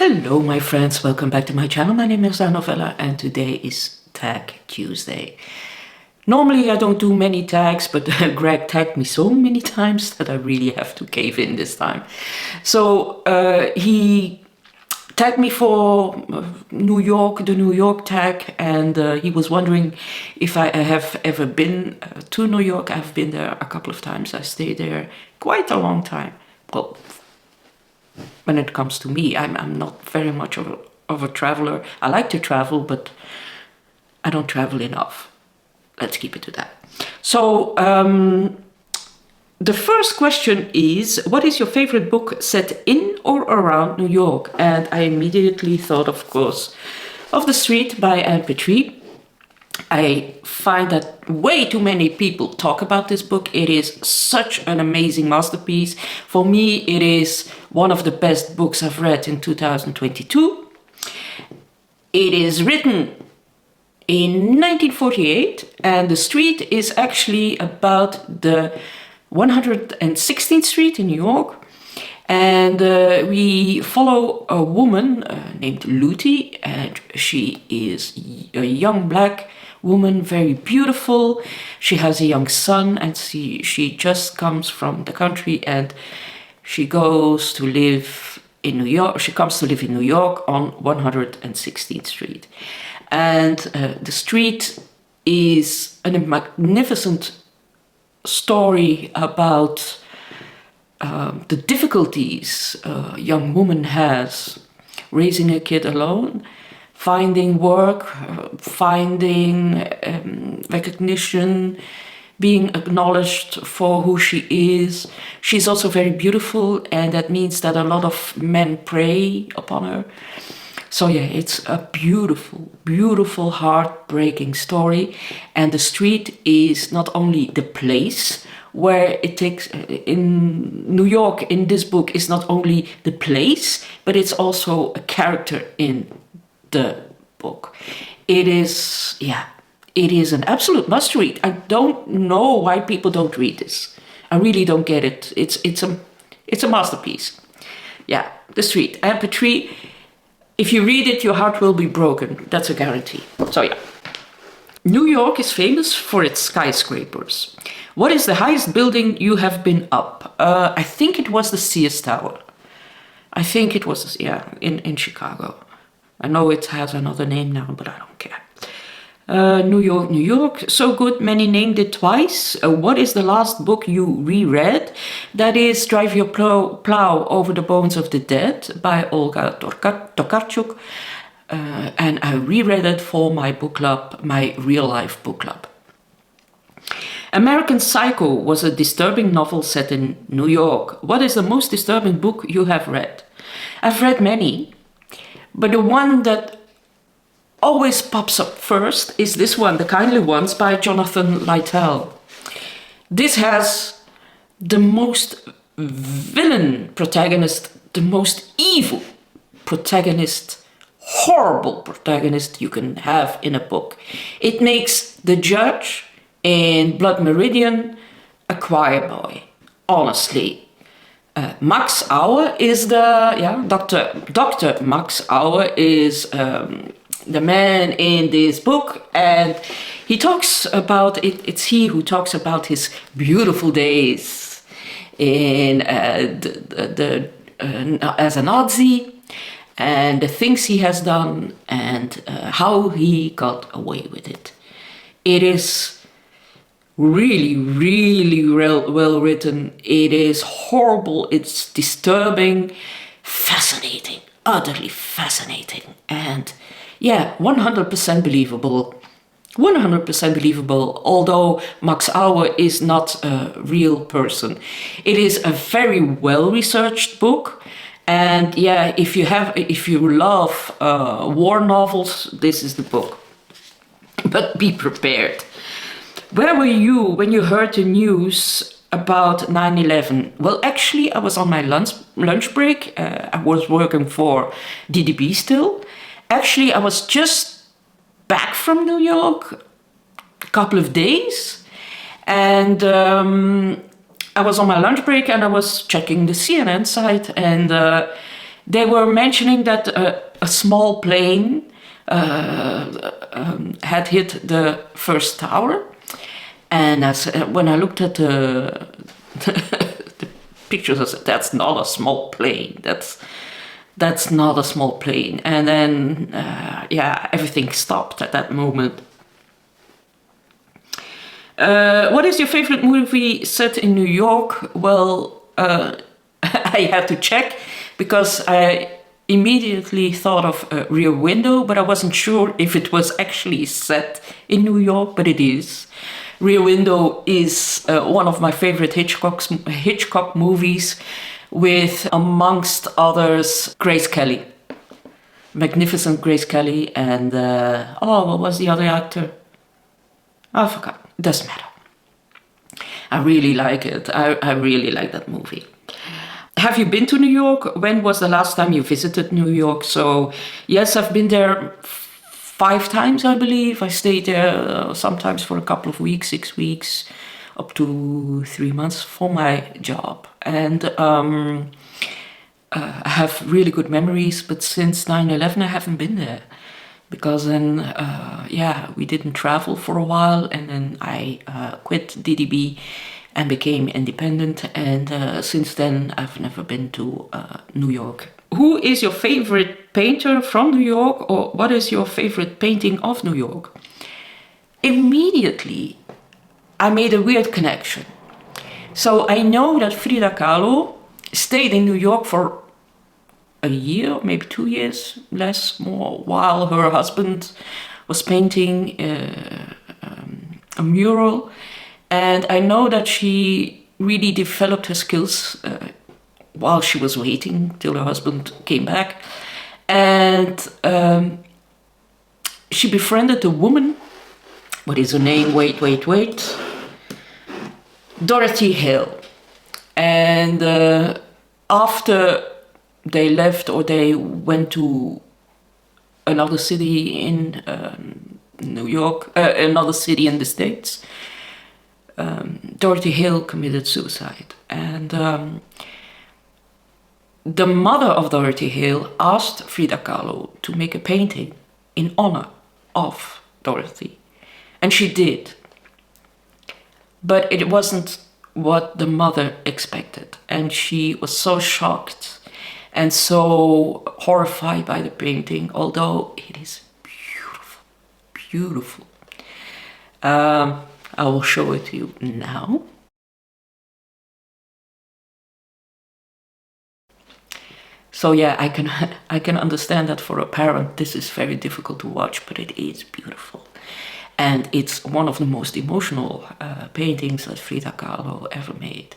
Hello my friends, welcome back to my channel. My name is Novella and today is Tag Tuesday. Normally I don't do many tags, but Greg tagged me so many times that I really have to cave in this time. So he tagged me for New York, the New York tag, and he was wondering if I have ever been to New York. I've been there a couple of times. I stayed there quite a long time. Well, when it comes to me, I'm not very much of a traveler. I like to travel, but I don't travel enough. Let's keep it to that. So the first question is, what is your favorite book set in or around New York? And I immediately thought, of course, of The Street by Anne Petrie. I find that way too many people talk about this book. It is such an amazing masterpiece. For me, it is one of the best books I've read in 2022. It is written in 1948, and The Street is actually about the 116th Street in New York. And we follow a woman named Lutie, and she is a young black woman, very beautiful. She has a young son, and she just comes from the country, and she goes to live in New York. She comes to live in New York on 116th Street. And The Street is a magnificent story about the difficulties a young woman has raising a kid alone, finding work, finding recognition, being acknowledged for who she is. She's also very beautiful, and that means that a lot of men prey upon her. So yeah, it's a beautiful, beautiful, heartbreaking story. And The Street is not only the place where it takes, in New York, in this book, is not only the place, but it's also a character in the book. It is an absolute must read. I don't know why people don't read this. I really don't get it. It's a masterpiece. Yeah, The Street. Anne Petrie. If you read it, your heart will be broken. That's a guarantee. So yeah. New York is famous for its skyscrapers. What is the highest building you have been up? I think it was the Sears Tower. I think it was, yeah, in Chicago. I know it has another name now, but I don't care. New York, New York, so good, many named it twice. What is the last book you reread? That is Drive Your Plow Over the Bones of the Dead by Olga Tokarczuk. And I reread it for my book club, my real life book club. American Psycho was a disturbing novel set in New York. What is the most disturbing book you have read? I've read many, but the one that always pops up first is this one, The Kindly Ones by Jonathan Littell. This has the most villain protagonist, the most evil protagonist, horrible protagonist you can have in a book. It makes the judge in Blood Meridian a choir boy, honestly. Max Auer is Dr. Max Auer is the man in this book, and he talks about it. It's he who talks about his beautiful days in as a Nazi, and the things he has done, and how he got away with it. It is really, really well written. It is horrible. It's disturbing, fascinating, utterly fascinating, and yeah, 100% believable. 100% believable, although Max Auer is not a real person. It is a very well-researched book, and yeah, if you love war novels, this is the book. But be prepared. Where were you when you heard the news about 9/11? Well, actually, I was on my lunch break. I was working for DDB still. Actually, I was just back from New York a couple of days, and I was on my lunch break and I was checking the CNN site, and they were mentioning that a small plane had hit the first tower. And when I looked at the pictures, I said, that's not a small plane. That's not a small plane. And then, yeah, everything stopped at that moment. What is your favorite movie set in New York? Well, I had to check because I immediately thought of Rear Window, but I wasn't sure if it was actually set in New York, but it is. Rear Window is one of my favorite Hitchcock movies, with, amongst others, Grace Kelly. Magnificent Grace Kelly, and what was the other actor? I forgot. It doesn't matter. I really like it. I really like that movie. Have you been to New York? When was the last time you visited New York? So, yes, I've been there 5 times, I believe. I stayed there sometimes for a couple of weeks, 6 weeks, up to 3 months for my job. And I have really good memories, but since 9/11 I haven't been there. Because then, yeah, we didn't travel for a while, and then I quit DDB and became independent. And since then, I've never been to New York. Who is your favorite painter from New York, or what is your favorite painting of New York? Immediately, I made a weird connection. So I know that Frida Kahlo stayed in New York for a year, maybe 2 years, less, more, while her husband was painting a mural. And I know that she really developed her skills while she was waiting till her husband came back. And she befriended a woman. What is her name? Wait. Dorothy Hale. And after they left, or they went to another city in New York, another city in the States, Dorothy Hale committed suicide. And the mother of Dorothy Hale asked Frida Kahlo to make a painting in honor of Dorothy. And she did. But it wasn't what the mother expected. And she was so shocked and so horrified by the painting, although it is beautiful, beautiful. I will show it to you now. So yeah, I can understand that for a parent this is very difficult to watch, but it is beautiful. And it's one of the most emotional paintings that Frida Kahlo ever made.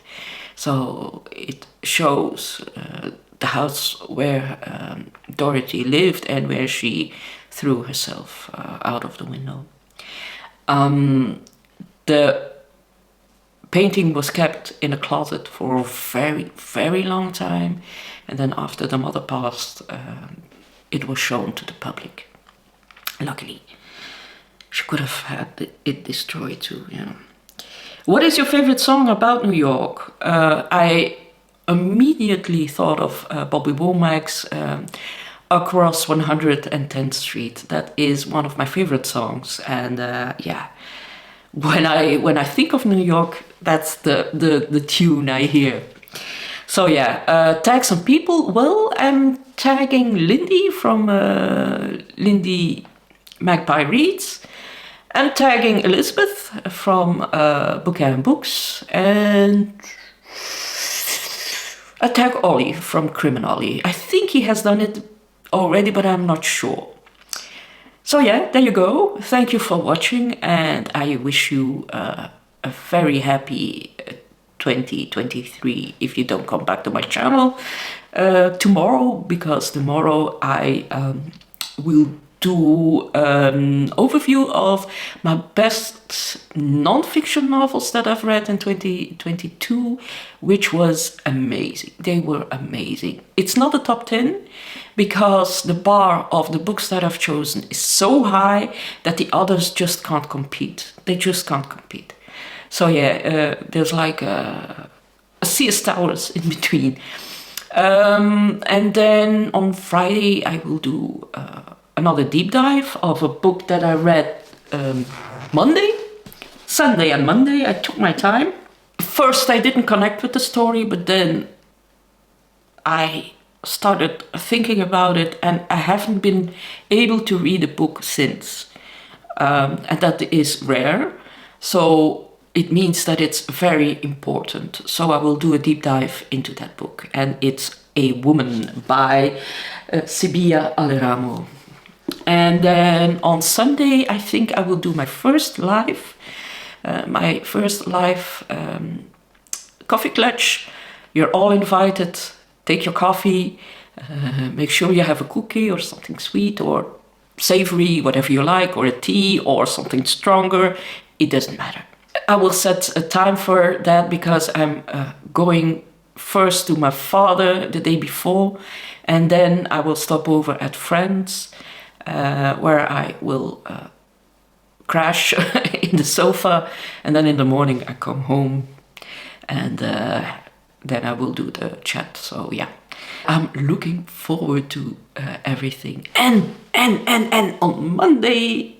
So it shows the house where Dorothy lived and where she threw herself out of the window. The painting was kept in a closet for a very, very long time. And then after the mother passed, it was shown to the public. Luckily, she could have had it destroyed too, you know. What is your favorite song about New York? I immediately thought of Bobby Womack's Across 110th Street. That is one of my favorite songs. And yeah, when I think of New York, that's the tune I hear. So yeah, tag some people. Well, I'm tagging Lindy from Lindy Magpie Reads. I'm tagging Elizabeth from Book and Books, and I tag Ollie from Criminally. I think he has done it already, but I'm not sure. So yeah, there you go. Thank you for watching, and I wish you a very happy 2023 if you don't come back to my channel tomorrow, because tomorrow I will do an overview of my best non-fiction novels that I've read in 2022, which was amazing. They were amazing. It's not a top 10 because the bar of the books that I've chosen is so high that the others just can't compete. They just can't compete. So yeah, there's like a CS Towers in between. And then on Friday I will do another deep dive of a book that I read Sunday and Monday. I took my time. First I didn't connect with the story, but then I started thinking about it, and I haven't been able to read a book since. And that is rare. So it means that it's very important. So I will do a deep dive into that book. And it's A Woman by Sibia Aleramo. And then on Sunday, I think I will do my first live coffee clutch. You're all invited. Take your coffee. Make sure you have a cookie or something sweet or savory, whatever you like, or a tea or something stronger. It doesn't matter. I will set a time for that because I'm going first to my father the day before, and then I will stop over at friends where I will crash in the sofa, and then in the morning I come home, and then I will do the chat. So yeah, I'm looking forward to everything. And on Monday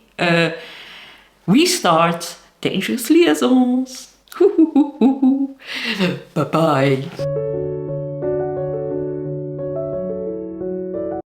we start Dangerous Liaisons. Bye bye.